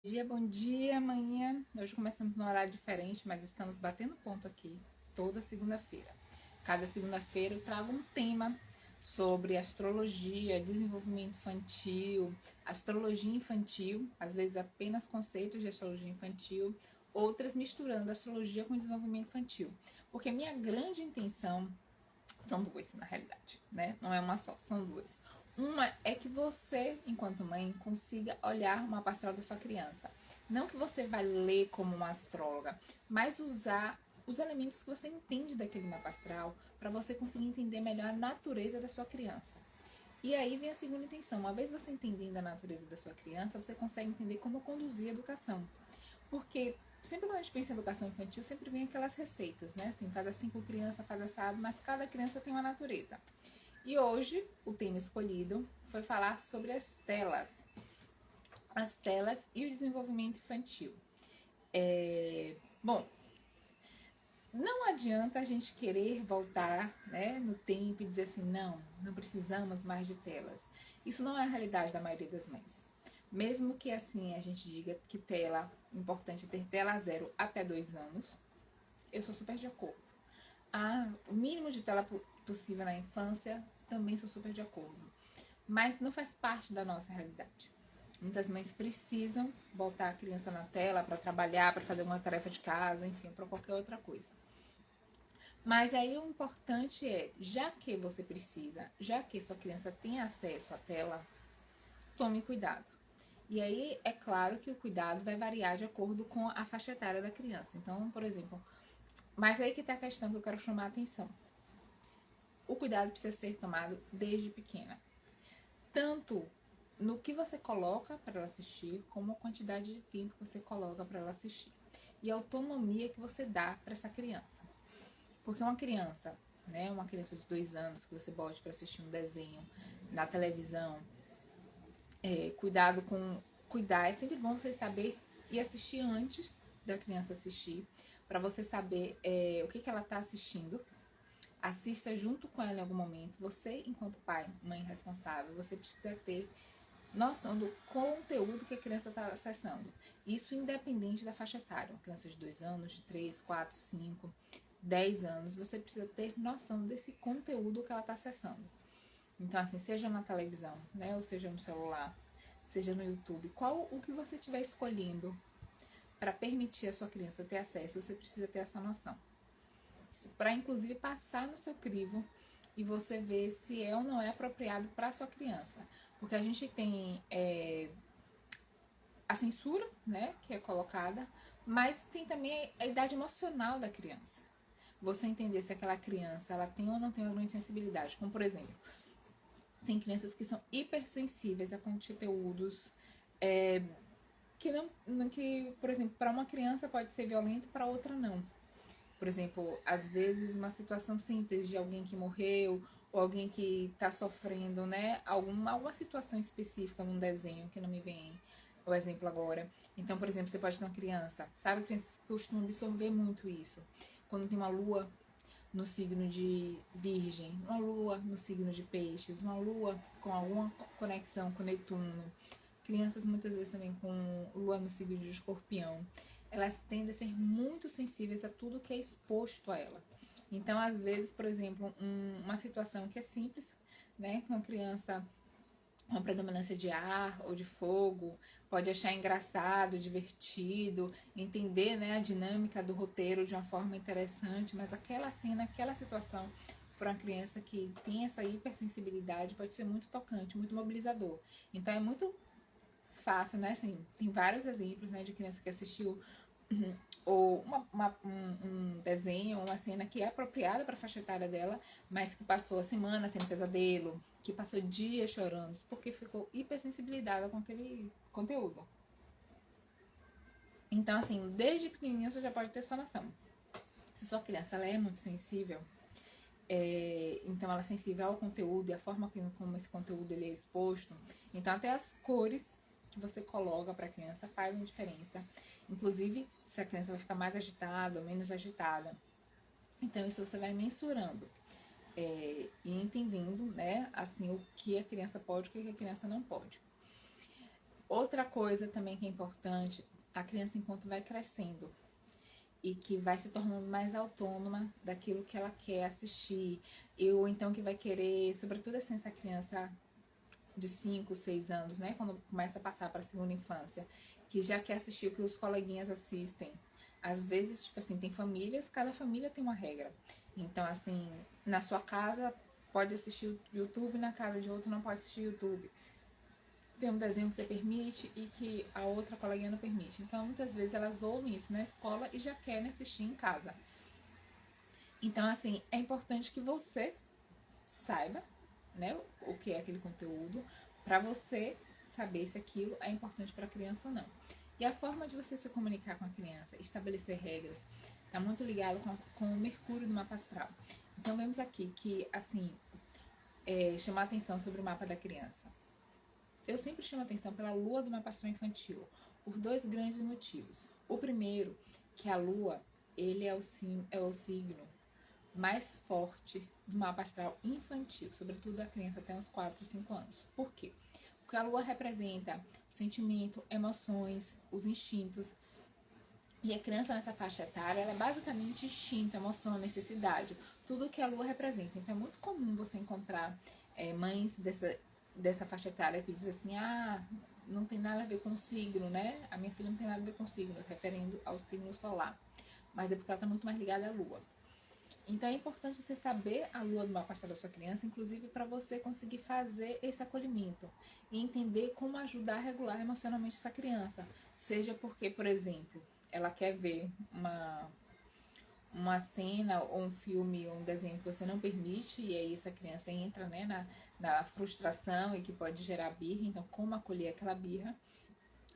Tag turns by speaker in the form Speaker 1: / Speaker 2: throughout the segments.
Speaker 1: Bom dia, amanhã. Hoje começamos num horário diferente, mas estamos batendo ponto aqui toda segunda-feira. Cada segunda-feira eu trago um tema sobre astrologia, desenvolvimento infantil, astrologia infantil, às vezes apenas conceitos de astrologia infantil, outras misturando astrologia com desenvolvimento infantil. Porque minha grande intenção são duas, na realidade, né? Não é uma só, são duas. Uma é que você, enquanto mãe, consiga olhar uma astral da sua criança. Não que você vai ler como uma astróloga, mas usar os elementos que você entende daquele mapa astral para você conseguir entender melhor a natureza da sua criança. E aí vem a segunda intenção. Uma vez você entendendo a natureza da sua criança, você consegue entender como conduzir a educação. Porque sempre quando a gente pensa em educação infantil, sempre vem aquelas receitas, né? Assim, faz assim com criança, faz assado, mas cada criança tem uma natureza. E hoje, o tema escolhido foi falar sobre as telas. As telas e o desenvolvimento infantil. Bom, não adianta a gente querer voltar, né, no tempo e dizer assim, não precisamos mais de telas. Isso não é a realidade da maioria das mães. Mesmo que assim a gente diga que tela, importante ter tela zero até 2 anos, eu sou super de acordo. O mínimo de tela possível na infância, também sou super de acordo. Mas não faz parte da nossa realidade. Muitas mães precisam botar a criança na tela para trabalhar, para fazer uma tarefa de casa, enfim, para qualquer outra coisa. Mas aí o importante é, já que você precisa, já que sua criança tem acesso à tela, tome cuidado. E aí é claro que o cuidado vai variar de acordo com a faixa etária da criança. Então, por exemplo, mas aí que está a questão que eu quero chamar a atenção. O cuidado precisa ser tomado desde pequena. Tanto no que você coloca para ela assistir, como a quantidade de tempo que você coloca para ela assistir. E a autonomia que você dá para essa criança. Porque uma criança, né, uma criança de 2 anos que você bote para assistir um desenho na televisão, cuidar, é sempre bom você saber e assistir antes da criança assistir, para você saber o que ela está assistindo. Assista junto com ela em algum momento. Você, enquanto pai, mãe responsável, você precisa ter noção do conteúdo que a criança está acessando. Isso independente da faixa etária. Uma criança de 2 anos, de 3, 4, 5, 10 anos, você precisa ter noção desse conteúdo que ela está acessando. Então, assim, seja na televisão, né, ou seja no celular, seja no YouTube, o que você estiver escolhendo para permitir a sua criança ter acesso, você precisa ter essa noção. Para, inclusive, passar no seu crivo e você ver se é ou não é apropriado para a sua criança. Porque a gente tem a censura, né, que é colocada, mas tem também a idade emocional da criança. Você entender se aquela criança ela tem ou não tem uma grande sensibilidade. Como, por exemplo, tem crianças que são hipersensíveis a conteúdos que, por exemplo, para uma criança pode ser violento, para outra não. Por exemplo, às vezes uma situação simples de alguém que morreu ou alguém que está sofrendo, né, alguma situação específica num desenho que não me vem o exemplo agora. Então, por exemplo, você pode ter uma criança, sabe, crianças costumam absorver muito isso. Quando tem uma lua no signo de Virgem, uma lua no signo de Peixes, uma lua com alguma conexão com Netuno, crianças muitas vezes também com lua no signo de Escorpião, elas tendem a ser muito sensíveis a tudo que é exposto a ela. Então, às vezes, por exemplo, uma situação que é simples, né, com uma criança uma predominância de ar ou de fogo, pode achar engraçado, divertido, entender, né, a dinâmica do roteiro de uma forma interessante, mas aquela cena, aquela situação, para uma criança que tem essa hipersensibilidade, pode ser muito tocante, muito mobilizador. Então é muito fácil, né, assim, tem vários exemplos, né, de criança que assistiu ou um desenho, uma cena que é apropriada para a faixa etária dela, mas que passou a semana tendo pesadelo, que passou dias chorando, porque ficou hipersensibilizada com aquele conteúdo. Então, assim, desde pequenininho você já pode ter essa noção. Se sua criança ela é muito sensível, então ela é sensível ao conteúdo e a forma como esse conteúdo ele é exposto, então até as cores que você coloca para a criança faz uma diferença. Inclusive, se a criança vai ficar mais agitada ou menos agitada. Então, isso você vai mensurando e entendendo, né, assim, o que a criança pode e o que a criança não pode. Outra coisa também que é importante, a criança enquanto vai crescendo e que vai se tornando mais autônoma daquilo que ela quer assistir, ou então que vai querer, sobretudo assim, essa criança de 5, 6 anos, né, quando começa a passar para a segunda infância, que já quer assistir o que os coleguinhas assistem. Às vezes, tipo assim, tem famílias, cada família tem uma regra. Então, assim, na sua casa pode assistir YouTube, na casa de outro não pode assistir YouTube. Tem um desenho que você permite e que a outra coleguinha não permite. Então, muitas vezes elas ouvem isso na escola e já querem assistir em casa. Então, assim, é importante que você saiba, né, o que é aquele conteúdo, para você saber se aquilo é importante para a criança ou não. E a forma de você se comunicar com a criança, estabelecer regras, está muito ligado com o Mercúrio do mapa astral. Então, vemos aqui que, assim, chamar atenção sobre o mapa da criança. Eu sempre chamo atenção pela lua do mapa astral infantil, por 2 grandes motivos. O primeiro, que a lua, ele é o signo mais forte do mapa astral infantil, sobretudo a criança até uns 4, 5 anos. Por quê? Porque a lua representa o sentimento, emoções, os instintos. E a criança nessa faixa etária, ela é basicamente instinto, emoção, necessidade, tudo que a lua representa. Então é muito comum você encontrar mães dessa faixa etária que dizem assim, não tem nada a ver com o signo, né? A minha filha não tem nada a ver com o signo, referindo ao signo solar. Mas é porque ela está muito mais ligada à lua. Então é importante você saber a lua do mapa astral da sua criança, inclusive para você conseguir fazer esse acolhimento e entender como ajudar a regular emocionalmente essa criança. Seja porque, por exemplo, ela quer ver uma cena ou um filme ou um desenho que você não permite, e aí essa criança entra, né, na frustração e que pode gerar birra. Então, como acolher aquela birra?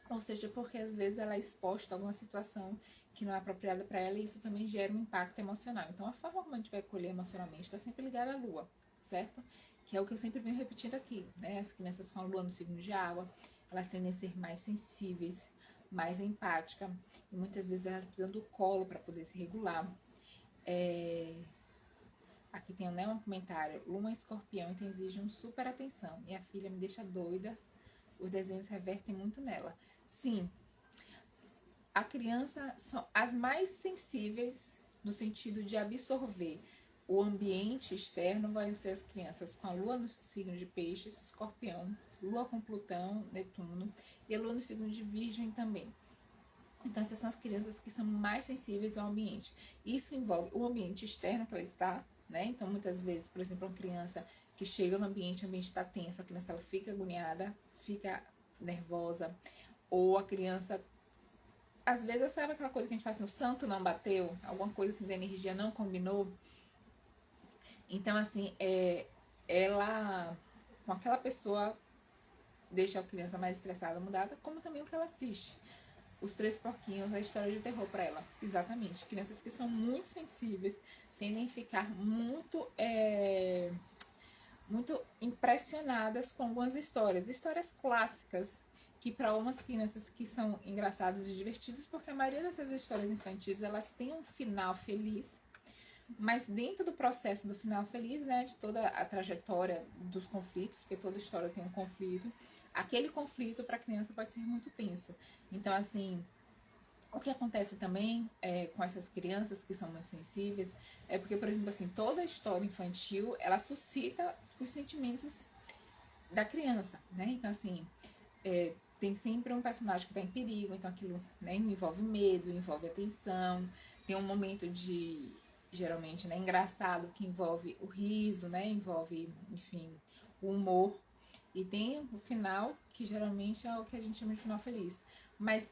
Speaker 1: Ou seja, porque às vezes ela é exposta a alguma situação que não é apropriada para ela, e isso também gera um impacto emocional. Então, a forma como a gente vai acolher emocionalmente está sempre ligada à lua, certo? Que é o que eu sempre venho repetindo aqui, né? As crianças com a lua no signo de água, elas tendem a ser mais sensíveis, mais empáticas, e muitas vezes elas precisam do colo para poder se regular. Aqui tem, né, um comentário: Lua em Escorpião, então exige uma super atenção. Minha filha me deixa doida, os desenhos revertem muito nela. Sim, a criança são as mais sensíveis no sentido de absorver o ambiente externo, vai ser as crianças com a lua no signo de Peixes, Escorpião, lua com Plutão, Netuno, e a lua no signo de Virgem também. Então, essas são as crianças que são mais sensíveis ao ambiente. Isso envolve o ambiente externo que ela está, né? Então, muitas vezes, por exemplo, uma criança que chega no ambiente, o ambiente está tenso, a criança ela fica agoniada, fica nervosa, ou a criança, às vezes, sabe aquela coisa que a gente fala assim, o santo não bateu, alguma coisa assim da energia não combinou. Então, assim, ela, com aquela pessoa, deixa a criança mais estressada, mudada, como também o que ela assiste. Os Três Porquinhos, a história de terror para ela. Exatamente. Crianças que são muito sensíveis tendem a ficar muito impressionadas com algumas histórias clássicas, que para algumas crianças que são engraçadas e divertidas, porque a maioria dessas histórias infantis, elas têm um final feliz, mas dentro do processo do final feliz, né, de toda a trajetória dos conflitos, porque toda história tem um conflito, aquele conflito para a criança pode ser muito tenso. Então, assim, o que acontece também com essas crianças que são muito sensíveis é porque, por exemplo, assim, toda história infantil, ela suscita os sentimentos da criança, né? Então, assim, tem sempre um personagem que está em perigo, então aquilo, né, envolve medo, envolve atenção, tem um momento de, geralmente, né, engraçado, que envolve o riso, né, envolve, enfim, o humor, e tem o final, que geralmente é o que a gente chama de final feliz. Mas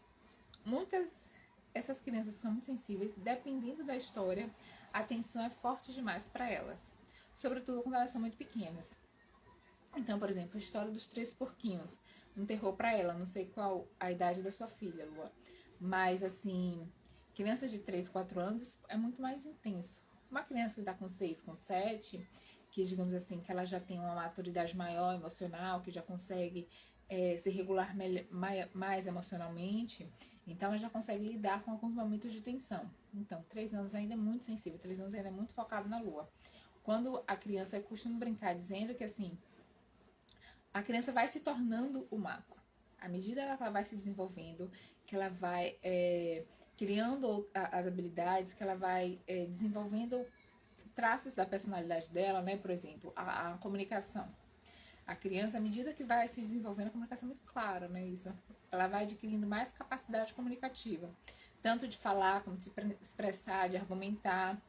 Speaker 1: essas crianças são muito sensíveis, dependendo da história, a atenção é forte demais para elas, sobretudo quando elas são muito pequenas. Então, por exemplo, a história dos Três Porquinhos, um terror para ela, não sei qual a idade da sua filha, Lua, mas assim, crianças de 3, 4 anos é muito mais intenso. Uma criança que está com 6, com 7, que digamos assim, que ela já tem uma maturidade maior emocional, que já consegue se regular mais emocionalmente, então ela já consegue lidar com alguns momentos de tensão. Então, 3 anos ainda é muito sensível, 3 anos ainda é muito focado na lua. Quando a criança, eu costumo brincar dizendo que assim, a criança vai se tornando o mapa. À medida que ela vai se desenvolvendo, que ela vai criando as habilidades, que ela vai desenvolvendo traços da personalidade dela, né? Por exemplo, a comunicação. A criança, à medida que vai se desenvolvendo, a comunicação é muito clara, né? Isso. Ela vai adquirindo mais capacidade comunicativa, tanto de falar, como de se expressar, de argumentar.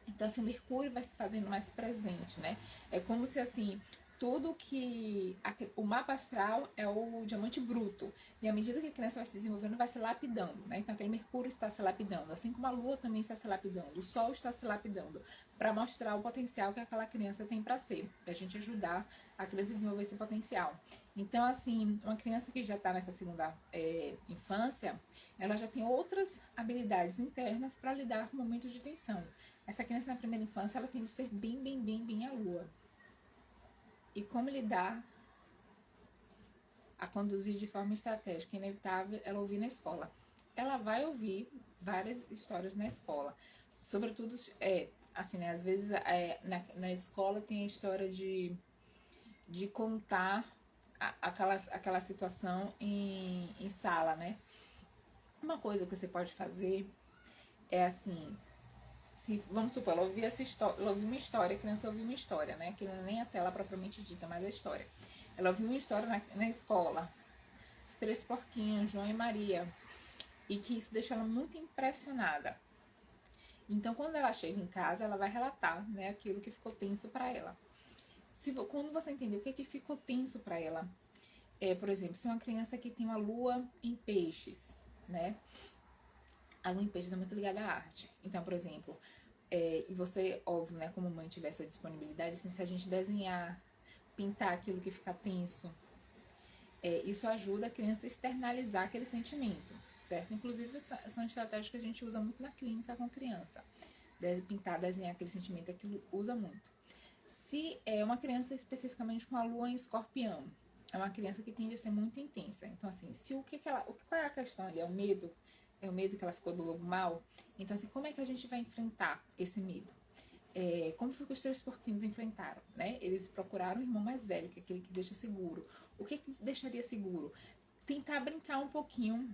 Speaker 1: Então, assim, o Mercúrio vai se fazendo mais presente, né? É como se, assim, tudo que... O mapa astral é o diamante bruto. E à medida que a criança vai se desenvolvendo, vai se lapidando, né? Então, aquele Mercúrio está se lapidando. Assim como a Lua também está se lapidando. O Sol está se lapidando. Para mostrar o potencial que aquela criança tem para ser. Para a gente ajudar a criança a desenvolver esse potencial. Então, assim, uma criança que já está nessa segunda infância, ela já tem outras habilidades internas para lidar com momentos de tensão. Essa criança na primeira infância, ela tem de ser bem a Lua. E como lidar a conduzir de forma estratégica, inevitável, ela ouvir na escola. Ela vai ouvir várias histórias na escola. Sobretudo, assim, né, às vezes na escola tem a história de contar aquela situação em sala, né? Uma coisa que você pode fazer é assim... Vamos supor, ela ouviu uma história, a criança ouviu uma história, né? Que não é nem a tela propriamente dita, mas a história. Ela ouviu uma história na escola, os 3 porquinhos, João e Maria, e que isso deixou ela muito impressionada. Então, quando ela chega em casa, ela vai relatar, né, aquilo que ficou tenso para ela. Quando você entender o que ficou tenso para ela, por exemplo, se é uma criança que tem uma lua em peixes, né? A lua em peixes é muito ligada à arte. Então, por exemplo, e você, óbvio, né, como mãe tiver essa disponibilidade, assim, se a gente desenhar, pintar aquilo que fica tenso, isso ajuda a criança a externalizar aquele sentimento, certo? Inclusive, são estratégias que a gente usa muito na clínica com criança. Pintar, desenhar aquele sentimento, aquilo usa muito. Se é uma criança especificamente com a lua em escorpião, é uma criança que tende a ser muito intensa. Então, assim, qual é a questão ali? É o medo? É o medo que ela ficou do lobo mal? Então, assim, como é que a gente vai enfrentar esse medo? Como foi que os 3 porquinhos enfrentaram, né? Eles procuraram o irmão mais velho, que é aquele que deixa seguro. O que deixaria seguro? Tentar brincar um pouquinho.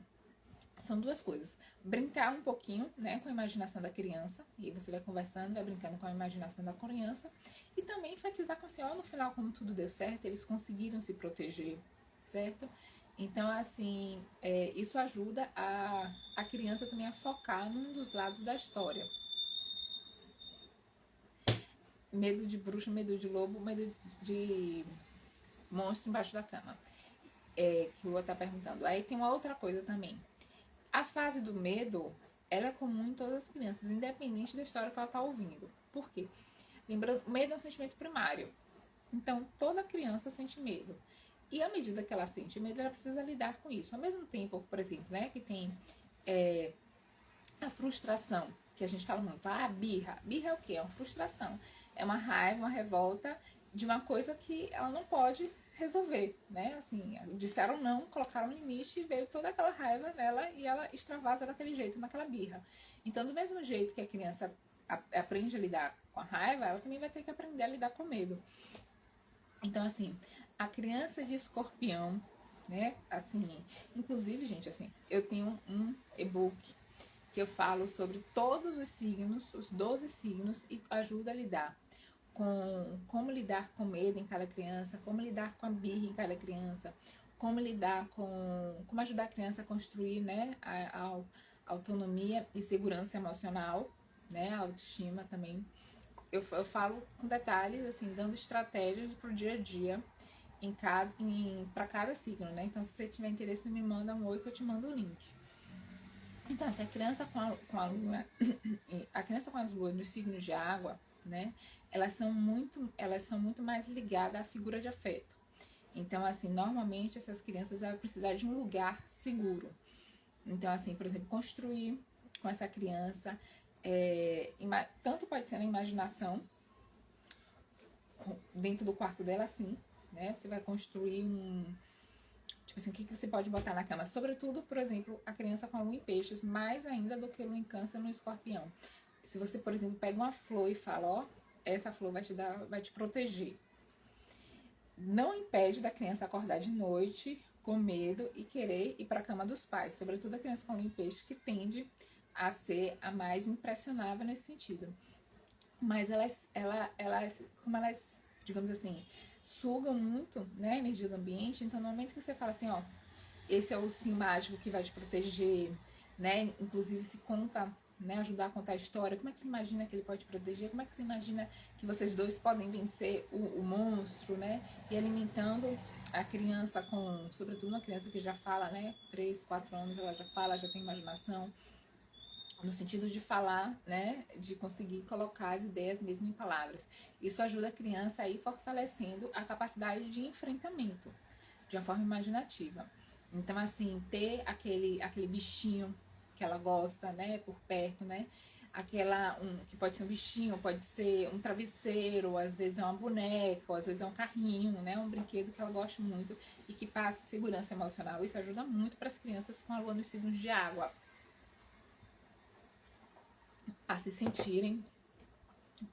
Speaker 1: São 2 coisas. Brincar um pouquinho, né, com a imaginação da criança. E aí você vai conversando, vai brincando com a imaginação da criança. E também enfatizar com assim, no final, como tudo deu certo, eles conseguiram se proteger, certo? Então, assim, isso ajuda a criança também a focar num dos lados da história. Medo de bruxa, medo de lobo, medo de monstro embaixo da cama. Que o outro tá perguntando. Aí tem uma outra coisa também. A fase do medo, ela é comum em todas as crianças, independente da história que ela tá ouvindo. Por quê? Lembrando, medo é um sentimento primário. Então, toda criança sente medo. E à medida que ela sente medo, ela precisa lidar com isso. Ao mesmo tempo, por exemplo, né, que tem a frustração, que a gente fala muito. A birra. Birra é o quê? É uma frustração. É uma raiva, uma revolta de uma coisa que ela não pode resolver, né? Assim, disseram não, colocaram um limite e veio toda aquela raiva nela e ela extravasa daquele jeito, naquela birra. Então, do mesmo jeito que a criança aprende a lidar com a raiva, ela também vai ter que aprender a lidar com o medo. Então, assim, a criança de escorpião, né? Assim, inclusive, gente, assim, eu tenho um e-book que eu falo sobre todos os signos, os 12 signos, e ajuda a lidar com como lidar com medo em cada criança, como lidar com a birra em cada criança, como lidar como ajudar a criança a construir, né, a autonomia e segurança emocional, né, a autoestima também. Eu falo com detalhes, assim, dando estratégias para o dia a dia para cada signo, né? Então, se você tiver interesse, me manda um oi que eu te mando o link. Então, se a criança com a lua, a criança com as luas nos signos de água, né? Elas são muito mais ligadas à figura de afeto. Então, assim, normalmente essas crianças vão precisar de um lugar seguro. Então, assim, por exemplo, construir com essa criança, tanto pode ser na imaginação, dentro do quarto dela, assim, né? Você vai construir tipo assim, o que você pode botar na cama? Sobretudo, por exemplo, a criança com a lua em peixes, mais ainda do que lua em câncer no escorpião. Se você, por exemplo, pega uma flor e fala, essa flor vai te proteger. Não impede da criança acordar de noite com medo e querer ir para a cama dos pais, sobretudo a criança com lua em peixe, que tende a ser a mais impressionável nesse sentido. Mas como elas, digamos assim, sugam muito, né, a energia do ambiente, então no momento que você fala assim, ó, esse é o sim mágico que vai te proteger, né, inclusive se conta, né, ajudar a contar a história, como é que você imagina que ele pode te proteger, como é que você imagina que vocês dois podem vencer o monstro, né, e alimentando a criança com, sobretudo uma criança que já fala, né, 3, 4 anos, ela já fala, já tem imaginação, no sentido de falar, né, de conseguir colocar as ideias mesmo em palavras. Isso ajuda a criança a ir fortalecendo a capacidade de enfrentamento de uma forma imaginativa. Então, assim, ter aquele bichinho que ela gosta, né, por perto, né, que pode ser um bichinho, pode ser um travesseiro, às vezes é uma boneca, ou às vezes é um carrinho, né, um brinquedo que ela gosta muito e que passa segurança emocional. Isso ajuda muito para as crianças com a lua nos signos de água a se sentirem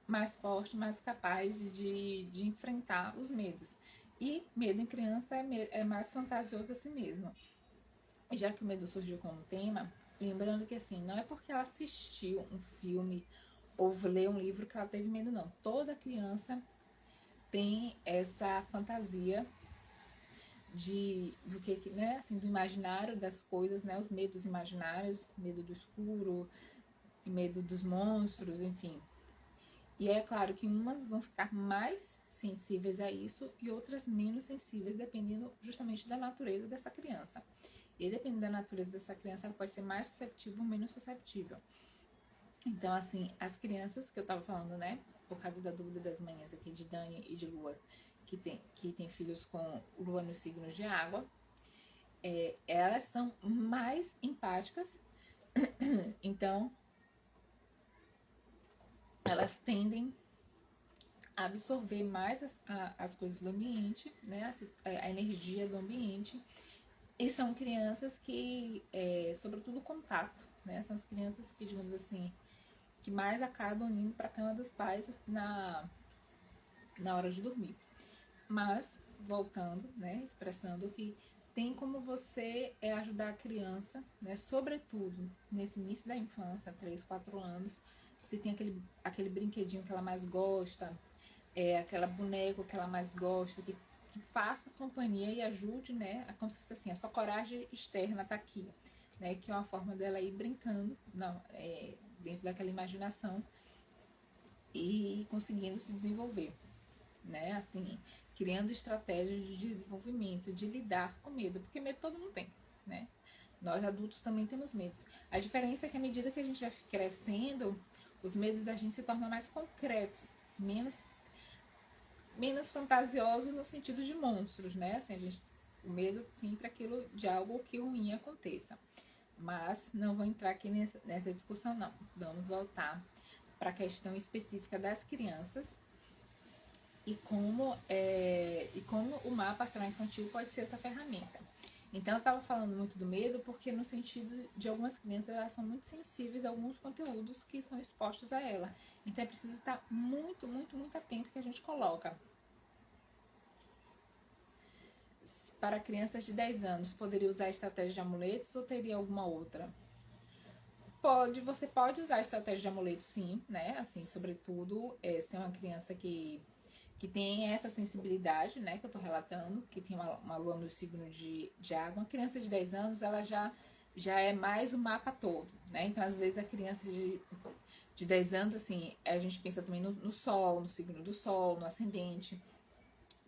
Speaker 1: mais fortes, mais capazes de enfrentar os medos. E medo em criança é mais fantasioso assim mesmo. Já que o medo surgiu como tema, lembrando que assim, não é porque ela assistiu um filme ou leu um livro que ela teve medo, não. Toda criança tem essa fantasia do que, né, assim, do imaginário das coisas, né, os medos imaginários, medo do escuro, medo dos monstros, enfim. E é claro que umas vão ficar mais sensíveis a isso e outras menos sensíveis, dependendo justamente da natureza dessa criança. E dependendo da natureza dessa criança, ela pode ser mais susceptível ou menos susceptível. Então, assim, as crianças que eu tava falando, né, por causa da dúvida das manhãs aqui de Dani e de Lua, que tem filhos com Lua nos signos de água, elas são mais empáticas, então elas tendem a absorver mais as coisas do ambiente, né, a energia do ambiente, e são crianças que, sobretudo o contato, né, são as crianças que, digamos assim, que mais acabam indo para a cama dos pais na hora de dormir. Mas, voltando, né, expressando que tem como você ajudar a criança, né, sobretudo nesse início da infância, 3, 4 anos, você tem aquele brinquedinho que ela mais gosta, aquela boneca que ela mais gosta, que faça companhia e ajude, né, como se fosse assim, a sua coragem externa tá aqui, né, que é uma forma dela ir brincando dentro daquela imaginação e conseguindo se desenvolver, né, assim, criando estratégias de desenvolvimento, de lidar com medo, porque medo todo mundo tem, né, nós adultos também temos medos. A diferença é que à medida que a gente vai crescendo, os medos da gente se tornam mais concretos, menos fantasiosos no sentido de monstros, né? Assim, o medo sempre é aquilo de algo que ruim aconteça. Mas não vou entrar aqui nessa discussão, não. Vamos voltar para a questão específica das crianças e como o mapa astral infantil pode ser essa ferramenta. Então, eu estava falando muito do medo porque no sentido de algumas crianças, elas são muito sensíveis a alguns conteúdos que são expostos a ela. Então, é preciso estar muito, muito, muito atento que a gente coloca. Para crianças de 10 anos, poderia usar a estratégia de amuletos ou teria alguma outra? Você pode usar a estratégia de amuleto, sim, né? Assim, sobretudo, se é uma criança que tem essa sensibilidade, né, que eu tô relatando, que tem uma lua no signo de água. Uma criança de 10 anos, ela já é mais o mapa todo, né? Então, às vezes, a criança de 10 anos, assim, a gente pensa também no sol, no signo do sol, no ascendente.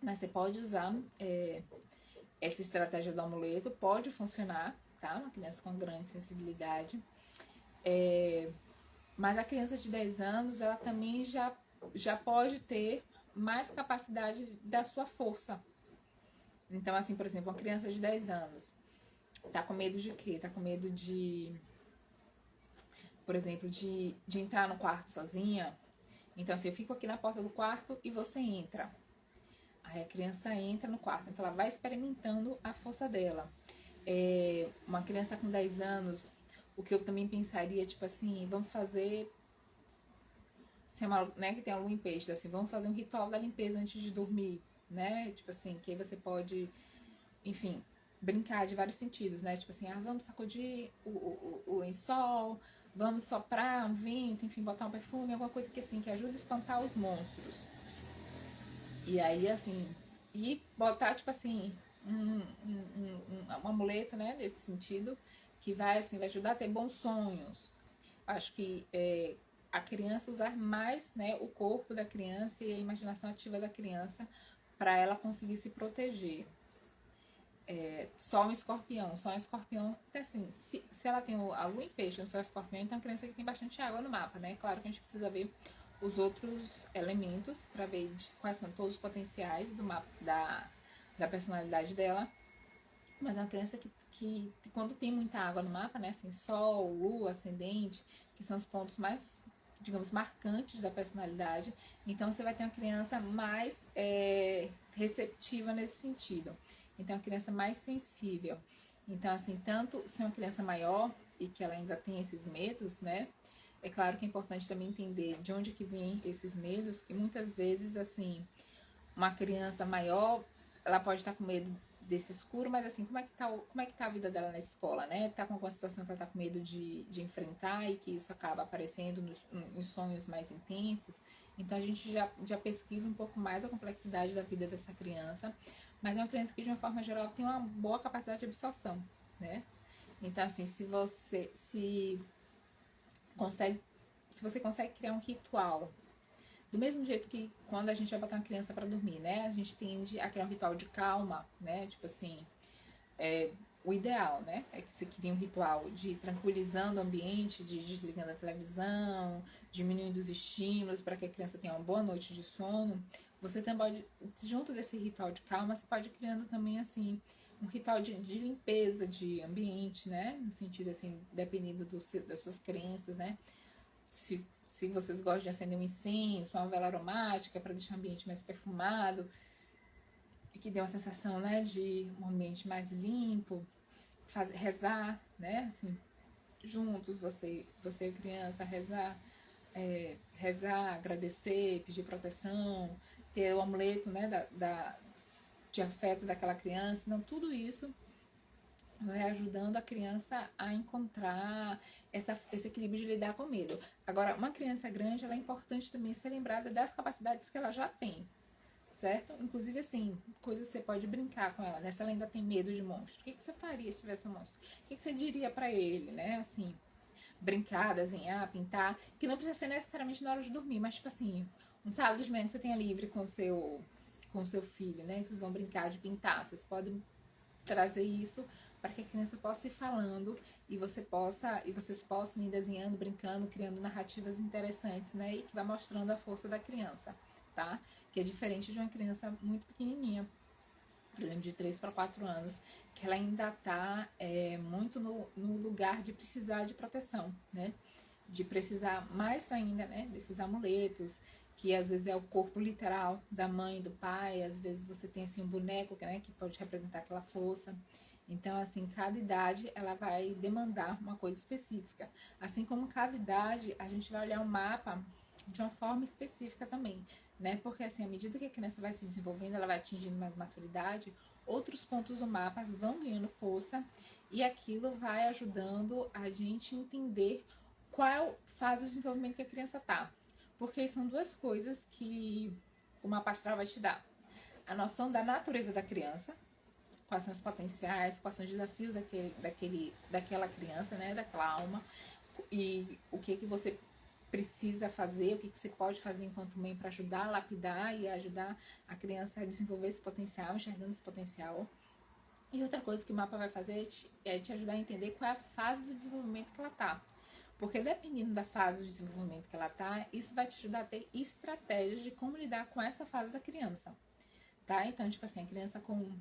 Speaker 1: Mas você pode usar essa estratégia do amuleto, pode funcionar, tá? Uma criança com grande sensibilidade. Mas a criança de 10 anos, ela também já pode ter mais capacidade da sua força. Então, assim, por exemplo, uma criança de 10 anos tá com medo de quê? Tá com medo por exemplo, de entrar no quarto sozinha. Então, assim, eu fico aqui na porta do quarto e você entra. Aí a criança entra no quarto, então ela vai experimentando a força dela. Uma criança com 10 anos, o que eu também pensaria, tipo assim, vamos fazer, né, que tem a lua em peixe, assim, vamos fazer um ritual da limpeza antes de dormir, né? Tipo assim, que aí você pode, enfim, brincar de vários sentidos, né? Tipo assim, vamos sacudir o lençol, vamos soprar um vento, enfim, botar um perfume, alguma coisa que assim, que ajude a espantar os monstros. E aí, assim, e botar, tipo assim, um amuleto, né, nesse sentido, que vai, assim, vai ajudar a ter bons sonhos. Acho que a criança usar mais, né, o corpo da criança e a imaginação ativa da criança para ela conseguir se proteger. Sol em escorpião. Sol em escorpião, assim, se ela tem a lua em peixe, o sol em escorpião, então é uma criança que tem bastante água no mapa, né? Claro que a gente precisa ver os outros elementos para ver quais são todos os potenciais do mapa da personalidade dela. Mas é uma criança que quando tem muita água no mapa, né? Assim, sol, lua, ascendente, que são os pontos mais, digamos, marcantes da personalidade. Então você vai ter uma criança mais receptiva nesse sentido. Então, é uma criança mais sensível. Então, assim, tanto se é uma criança maior e que ela ainda tem esses medos, né? É claro que é importante também entender de onde que vêm esses medos. E muitas vezes, assim, uma criança maior, ela pode estar com medo desse escuro, mas assim, como é que tá a vida dela na escola, né? Tá com alguma situação que ela tá com medo de enfrentar e que isso acaba aparecendo em sonhos mais intensos. Então a gente já pesquisa um pouco mais a complexidade da vida dessa criança, mas é uma criança que de uma forma geral tem uma boa capacidade de absorção, né? Então assim, se você consegue criar um ritual do mesmo jeito que quando a gente vai botar uma criança para dormir, né? A gente tende a criar um ritual de calma, né? Tipo assim, o ideal, né? É que você crie um ritual de tranquilizando o ambiente, de desligando a televisão, diminuindo os estímulos para que a criança tenha uma boa noite de sono. Você também pode, junto desse ritual de calma, você pode ir criando também, assim, um ritual de limpeza de ambiente, né? No sentido, assim, dependendo das suas crenças, né? Se vocês gostam de acender um incenso, uma vela aromática para deixar o ambiente mais perfumado e que dê uma sensação, né, de um ambiente mais limpo, rezar, né, assim, juntos, você e a criança, rezar, agradecer, pedir proteção, ter o amuleto, né, de afeto daquela criança. Então, tudo isso vai ajudando a criança a encontrar esse equilíbrio de lidar com medo. Agora, uma criança grande, ela é importante também ser lembrada das capacidades que ela já tem, certo? Inclusive, assim, coisas que você pode brincar com ela, né? Se ela ainda tem medo de monstro, o que você faria se tivesse um monstro? O que você diria pra ele, né? Assim, brincar, desenhar, pintar, que não precisa ser necessariamente na hora de dormir, mas, tipo assim, um sábado de manhã que você tenha livre com o seu filho, né? Vocês vão brincar de pintar, vocês podem trazer isso para que a criança possa ir falando e vocês possam ir desenhando, brincando, criando narrativas interessantes, né? E que vai mostrando a força da criança, tá? Que é diferente de uma criança muito pequenininha, por exemplo, de 3 para 4 anos, que ela ainda está muito no lugar de precisar de proteção, né? De precisar mais ainda, né? Desses amuletos, que às vezes é o corpo literal da mãe, do pai, às vezes você tem assim um boneco, né, que pode representar aquela força. Então, assim, cada idade ela vai demandar uma coisa específica. Assim como cada idade, a gente vai olhar o mapa de uma forma específica também, né? Porque assim, à medida que a criança vai se desenvolvendo, ela vai atingindo mais maturidade, outros pontos do mapa vão ganhando força e aquilo vai ajudando a gente entender qual fase de desenvolvimento que a criança tá. Porque são duas coisas que o mapa astral vai te dar. A noção da natureza da criança, quais são os potenciais, quais são os desafios daquela criança, né, daquela alma, e o que você precisa fazer, o que você pode fazer enquanto mãe para ajudar a lapidar e ajudar a criança a desenvolver esse potencial, enxergando esse potencial. E outra coisa que o mapa vai fazer é te ajudar a entender qual é a fase do desenvolvimento que ela está. Porque dependendo da fase de desenvolvimento que ela está, isso vai te ajudar a ter estratégias de como lidar com essa fase da criança, tá? Então, tipo assim, a criança com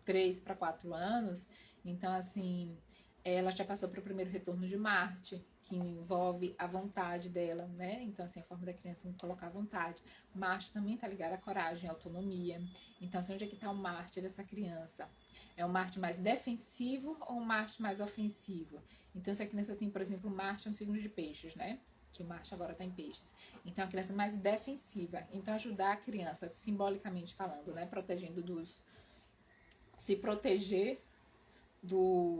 Speaker 1: 3 para 4 anos, então assim, ela já passou para o primeiro retorno de Marte, que envolve a vontade dela, né? Então, assim, a forma da criança em colocar a vontade. Marte também tá ligado à coragem, à autonomia. Então, assim, onde é que tá o Marte dessa criança? É um Marte mais defensivo ou um Marte mais ofensivo? Então, se a criança tem, por exemplo, Marte é um signo de peixes, né? Que o Marte agora está em peixes. Então, a criança é mais defensiva. Então, ajudar a criança, simbolicamente falando, né? Se proteger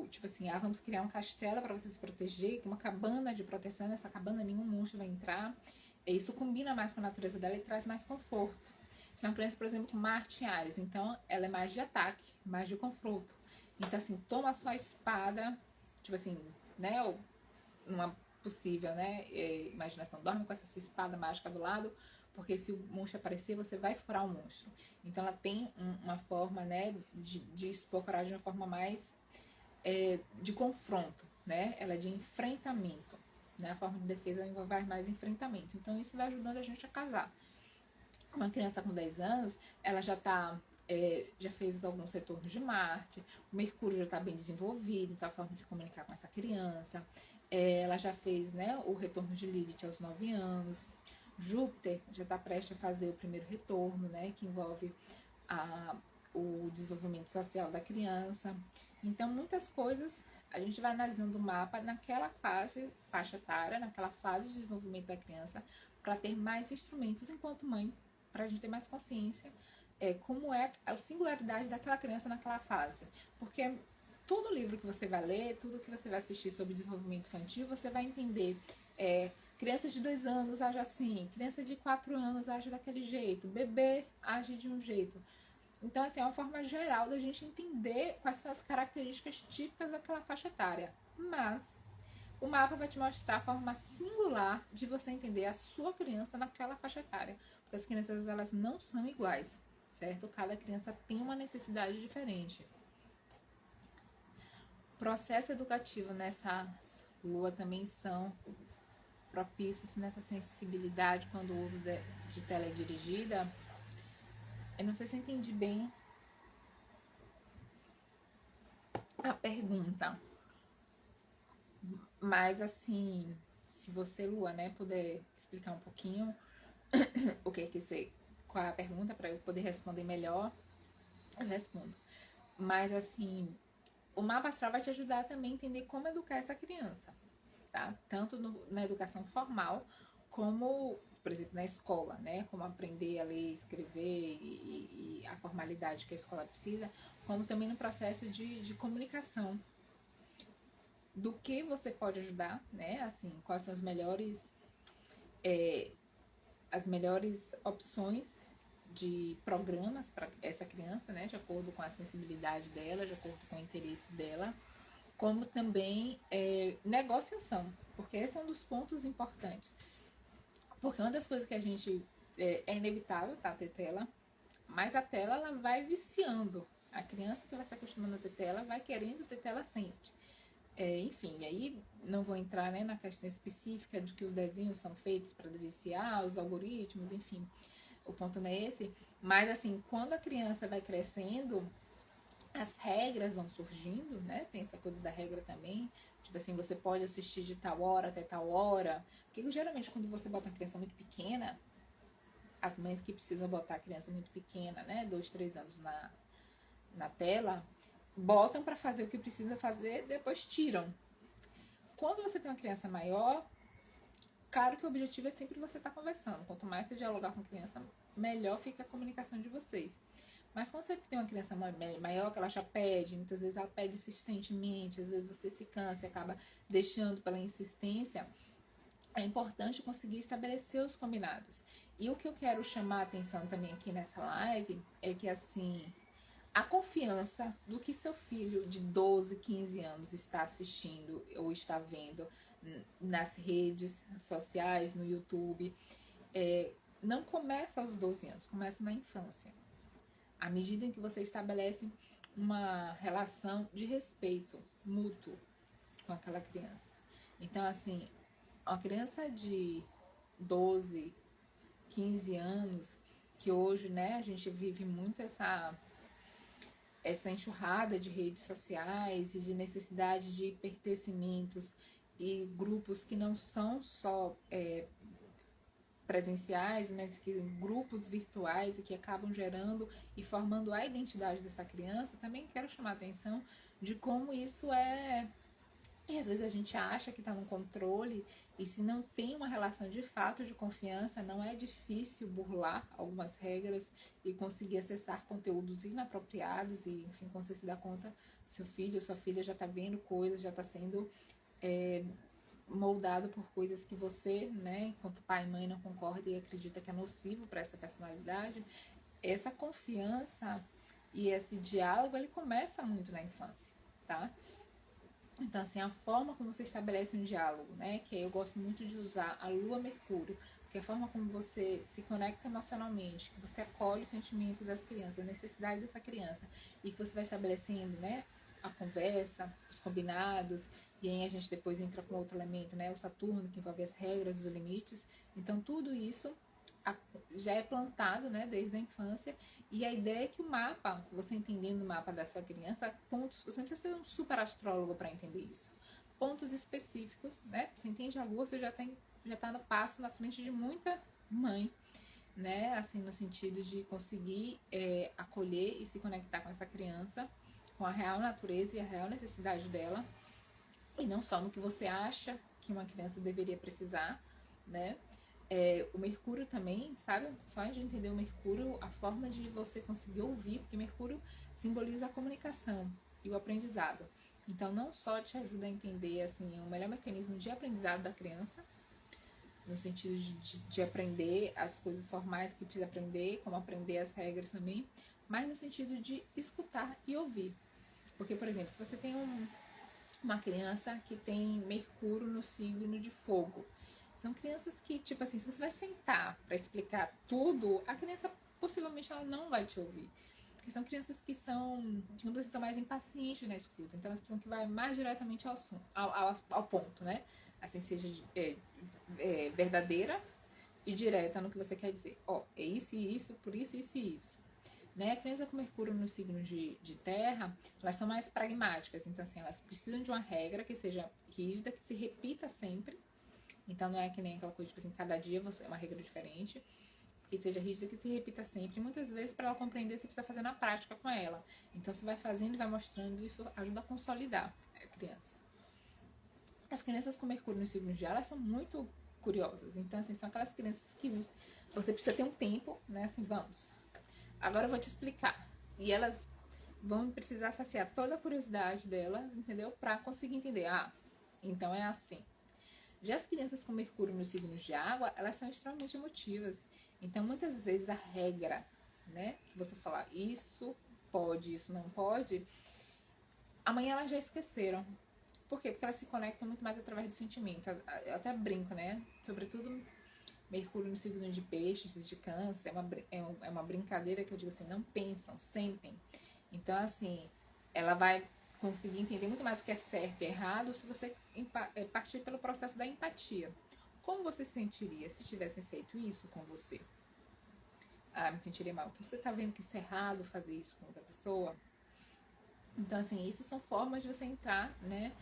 Speaker 1: tipo assim, vamos criar um castelo para você se proteger, uma cabana de proteção, nessa cabana nenhum monstro vai entrar. Isso combina mais com a natureza dela e traz mais conforto. Se é uma criança, por exemplo, com Marte em Ares, então ela é mais de ataque, mais de confronto. Então, assim, toma a sua espada, tipo assim, né, uma possível, né, imaginação, dorme com essa sua espada mágica do lado, porque se o monstro aparecer, você vai furar o monstro. Então, ela tem uma forma, né, de expor coragem de uma forma mais de confronto, né, ela é de enfrentamento, né, a forma de defesa envolve mais enfrentamento. Então, isso vai ajudando a gente a casar. Uma criança com 10 anos, ela já fez alguns retornos de Marte, o Mercúrio já está bem desenvolvido, então a forma de se comunicar com essa criança. Ela já fez, né, o retorno de Lilith aos 9 anos. Júpiter já está prestes a fazer o primeiro retorno, né, que envolve o desenvolvimento social da criança. Então, muitas coisas a gente vai analisando o mapa naquela faixa etária, naquela fase de desenvolvimento da criança, para ter mais instrumentos enquanto mãe, para a gente ter mais consciência como é a singularidade daquela criança naquela fase. Porque todo livro que você vai ler, tudo que você vai assistir sobre desenvolvimento infantil, você vai entender criança de 2 anos age assim, criança de 4 anos age daquele jeito, bebê age de um jeito. Então, assim, é uma forma geral da gente entender quais são as características típicas daquela faixa etária. Mas o mapa vai te mostrar a forma singular de você entender a sua criança naquela faixa etária. Porque as crianças, elas não são iguais, certo? Cada criança tem uma necessidade diferente. O processo educativo nessas luas também são propícios nessa sensibilidade quando o uso de tela é dirigida. Eu não sei se eu entendi bem a pergunta, mas assim, se você, Lua, né, puder explicar um pouquinho o que você, qual é a pergunta para eu poder responder melhor, eu respondo. Mas assim, o mapa astral vai te ajudar também a entender como educar essa criança, tá? Tanto na educação formal como, por exemplo, na escola, né? Como aprender a ler, escrever e a formalidade que a escola precisa, como também no processo de comunicação. Do que você pode ajudar, né? Assim, quais são as melhores opções de programas para essa criança, né? De acordo com a sensibilidade dela, de acordo com o interesse dela, como também negociação, porque esse é um dos pontos importantes. Porque uma das coisas que a gente é inevitável, tá? Ter tela, mas a tela ela vai viciando. A criança que vai se acostumando a ter tela vai querendo ter tela sempre. Enfim, aí não vou entrar, né, na questão específica de que os desenhos são feitos para viciar, os algoritmos, enfim, o ponto não é esse. Mas assim, quando a criança vai crescendo, as regras vão surgindo, né? Tem essa coisa da regra também. Tipo assim, você pode assistir de tal hora até tal hora. Porque geralmente quando você bota uma criança muito pequena, as mães que precisam botar a criança muito pequena, né? 2, 3 anos na tela, botam para fazer o que precisa fazer, depois tiram. Quando você tem uma criança maior, claro que o objetivo é sempre você estar conversando. Quanto mais você dialogar com a criança, melhor fica a comunicação de vocês. Mas quando você tem uma criança maior, que ela já pede, muitas vezes ela pede insistentemente, às vezes você se cansa e acaba deixando pela insistência, é importante conseguir estabelecer os combinados. E o que eu quero chamar a atenção também aqui nessa live é que, assim, a confiança do que seu filho de 12, 15 anos está assistindo ou está vendo nas redes sociais, no YouTube, não começa aos 12 anos, começa na infância. À medida em que você estabelece uma relação de respeito mútuo com aquela criança. Então, assim, uma criança de 12, 15 anos, que hoje, né, a gente vive muito essa enxurrada de redes sociais e de necessidade de pertencimentos e grupos que não são só presenciais, mas que grupos virtuais e que acabam gerando e formando a identidade dessa criança, também quero chamar a atenção de como isso é E às vezes a gente acha que está no controle, e se não tem uma relação de fato de confiança, não é difícil burlar algumas regras e conseguir acessar conteúdos inapropriados. E, enfim, quando você se dá conta, seu filho ou sua filha já está vendo coisas, já está sendo moldado por coisas que você, né, enquanto pai e mãe, não concorda e acredita que é nocivo para essa personalidade. Essa confiança e esse diálogo, ele começa muito na infância, tá? Então, assim, a forma como você estabelece um diálogo, né? Que eu gosto muito de usar a Lua Mercúrio, que é a forma como você se conecta emocionalmente, que você acolhe o sentimento das crianças, a necessidade dessa criança, e que você vai estabelecendo, né? A conversa, os combinados, e aí a gente depois entra com outro elemento, né? O Saturno, que envolve as regras, os limites. Então, tudo isso já é plantado, né, desde a infância, e a ideia é que o mapa, você entendendo o mapa da sua criança, pontos, você não precisa ser um super astrólogo para entender isso. Pontos específicos, né? Se você entende a lua, você já tá no passo na frente de muita mãe, né? Assim, no sentido de conseguir acolher e se conectar com essa criança, com a real natureza e a real necessidade dela, e não só no que você acha que uma criança deveria precisar, né? O Mercúrio também, sabe? Só de entender o Mercúrio, a forma de você conseguir ouvir, porque Mercúrio simboliza a comunicação e o aprendizado. Então, não só te ajuda a entender assim, o melhor mecanismo de aprendizado da criança, no sentido de aprender as coisas formais que precisa aprender, como aprender as regras também, mas no sentido de escutar e ouvir. Porque, por exemplo, se você tem uma criança que tem Mercúrio no signo de fogo, são crianças que, tipo assim, se você vai sentar para explicar tudo, a criança possivelmente ela não vai te ouvir. Porque são crianças que são, digamos assim, são mais impacientes na escuta. Então, elas precisam que vá mais diretamente ao ponto, né? Assim, seja verdadeira e direta no que você quer dizer. Ó, é isso e isso, por isso, isso e isso. Né? A criança com Mercúrio no signo de terra, elas são mais pragmáticas. Então, assim, elas precisam de uma regra que seja rígida, que se repita sempre. Então, não é que nem aquela coisa, tipo assim, cada dia você é uma regra diferente, que seja rígida, que se repita sempre. E muitas vezes, para ela compreender, você precisa fazer na prática com ela. Então, você vai fazendo e vai mostrando, isso ajuda a consolidar a criança. As crianças com Mercúrio no signo de ar, elas são muito curiosas. Então, assim, são aquelas crianças que você precisa ter um tempo, né? Assim, vamos. Agora eu vou te explicar. E elas vão precisar saciar toda a curiosidade delas, entendeu? Para conseguir entender. Ah, então é assim. Já as crianças com Mercúrio nos signos de água, elas são extremamente emotivas. Então, muitas vezes a regra, né, que você falar isso pode, isso não pode, amanhã elas já esqueceram. Por quê? Porque elas se conectam muito mais através do sentimento. Eu até brinco, né? Sobretudo Mercúrio no signo de peixes, de câncer, é uma brincadeira que eu digo assim, não pensam, sentem. Então, assim, ela vai conseguir entender muito mais o que é certo e errado se você partir pelo processo da empatia. Como você se sentiria se tivessem feito isso com você? Ah, me sentiria mal. Então, você tá vendo que isso é errado fazer isso com outra pessoa? Então, assim, isso são formas de você entrar, né?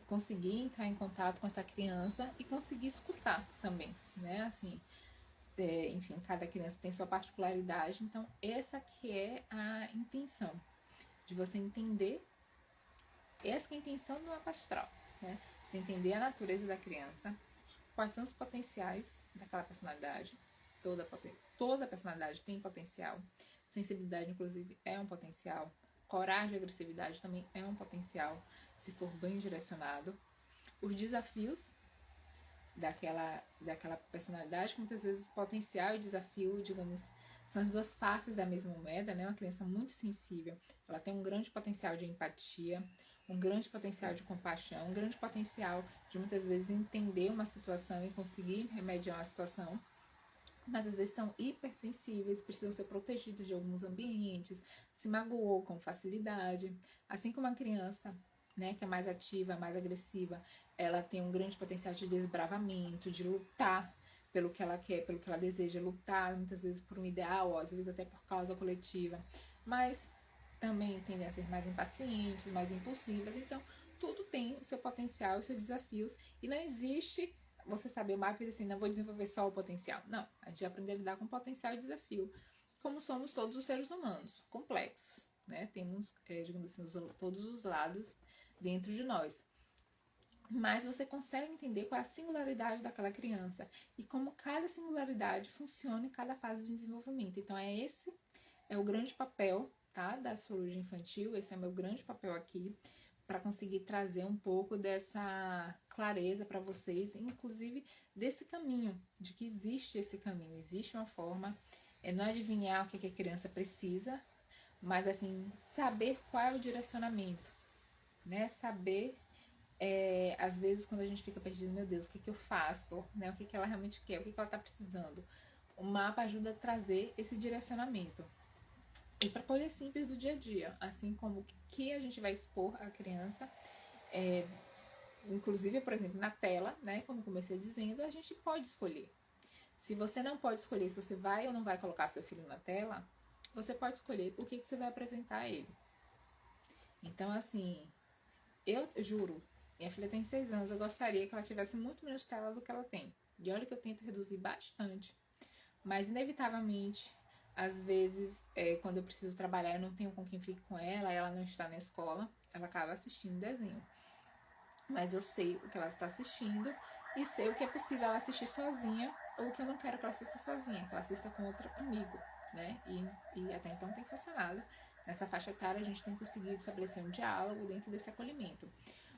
Speaker 1: Conseguir entrar em contato com essa criança e conseguir escutar também, né? Assim, enfim, cada criança tem sua particularidade, então essa que é a intenção, de você entender, essa que é a intenção do mapa astral, né? Você entender a natureza da criança, quais são os potenciais daquela personalidade, toda personalidade tem potencial, sensibilidade inclusive é um potencial, coragem e agressividade também é um potencial, se for bem direcionado, os desafios daquela personalidade, que muitas vezes o potencial e o desafio, digamos, são as duas faces da mesma moeda, né? Uma criança muito sensível, ela tem um grande potencial de empatia, um grande potencial de compaixão, um grande potencial de muitas vezes entender uma situação e conseguir remediar uma situação, mas às vezes são hipersensíveis, precisam ser protegidos de alguns ambientes, se magoou com facilidade, assim como a criança, né, que é mais ativa, mais agressiva, ela tem um grande potencial de desbravamento, de lutar pelo que ela quer, pelo que ela deseja, lutar muitas vezes por um ideal, ou às vezes até por causa coletiva, mas também tendem a ser mais impacientes, mais impulsivas, então tudo tem o seu potencial, os seus desafios, e não existe você saber o mapa e assim, não vou desenvolver só o potencial. Não, a gente vai aprender a lidar com potencial e desafio, como somos todos os seres humanos, complexos, né? Temos, digamos assim, todos os lados dentro de nós. mas você consegue entender qual é a singularidade daquela criança e como cada singularidade funciona em cada fase de desenvolvimento. Então, esse é o grande papel, tá, da astrologia infantil. Esse é o meu grande papel aqui, para conseguir trazer um pouco dessa clareza para vocês, inclusive desse caminho, de que existe esse caminho, existe uma forma, não adivinhar o que a criança precisa, mas assim, saber qual é o direcionamento, né? Saber, às vezes, quando a gente fica perdido, meu Deus, o que eu faço? Né? O que ela realmente quer? O que ela está precisando? O mapa ajuda a trazer esse direcionamento. E para coisas simples do dia a dia, assim como o que a gente vai expor à criança, inclusive, por exemplo, na tela, né? Como comecei dizendo, a gente pode escolher. Se você não pode escolher se você vai ou não vai colocar seu filho na tela, você pode escolher o que você vai apresentar a ele. Então, assim, eu juro, minha filha tem 6 anos, eu gostaria que ela tivesse muito menos tela do que ela tem. E olha que eu tento reduzir bastante. Mas, inevitavelmente, às vezes, quando eu preciso trabalhar, eu não tenho com quem fique com ela não está na escola, ela acaba assistindo desenho. Mas eu sei o que ela está assistindo e sei o que é possível ela assistir sozinha ou o que eu não quero que ela assista sozinha, que ela assista com outro amigo, né? E até então tem funcionado. Nessa faixa etária a gente tem conseguido estabelecer um diálogo dentro desse acolhimento.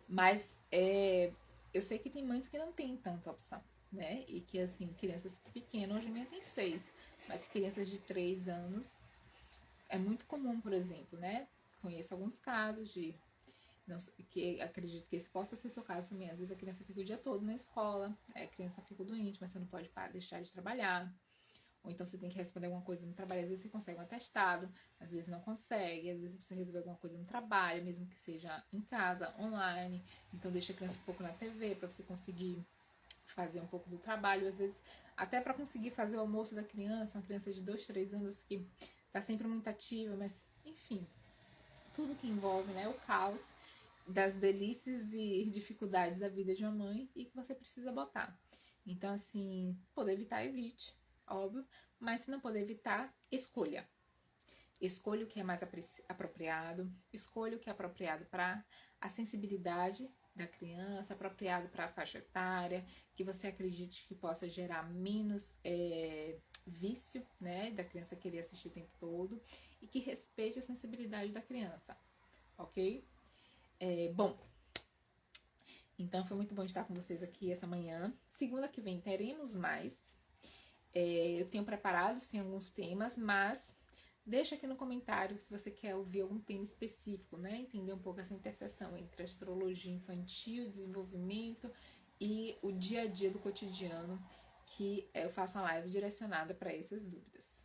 Speaker 1: Mas eu sei que tem mães que não têm tanta opção, né? E que, assim, crianças pequenas, hoje minha tem 6, mas crianças de 3 anos é muito comum, por exemplo, né? Conheço alguns casos de... Não, que acredito que esse possa ser seu caso também. Às vezes a criança fica o dia todo na escola, a criança fica doente, mas você não pode deixar de trabalhar. Ou então você tem que responder alguma coisa no trabalho, às vezes você consegue um atestado, às vezes não consegue, às vezes você precisa resolver alguma coisa no trabalho, mesmo que seja em casa, online. Então deixa a criança um pouco na TV para você conseguir fazer um pouco do trabalho, às vezes até para conseguir fazer o almoço da criança, uma criança de 2, 3 anos que tá sempre muito ativa, mas enfim, tudo que envolve, né, o caos das delícias e dificuldades da vida de uma mãe e que você precisa botar. Então, assim, poder evitar, evite, óbvio, mas se não poder evitar, escolha. Escolha o que é mais apropriado, escolha o que é apropriado para a sensibilidade da criança, apropriado para a faixa etária, que você acredite que possa gerar menos vício, né, da criança querer assistir o tempo todo e que respeite a sensibilidade da criança, ok? Bom, então foi muito bom estar com vocês aqui essa manhã. Segunda que vem teremos mais. Eu tenho preparado sim alguns temas, mas deixa aqui no comentário se você quer ouvir algum tema específico, né? Entender um pouco essa interseção entre astrologia infantil, desenvolvimento e o dia a dia do cotidiano, que eu faço uma live direcionada para essas dúvidas.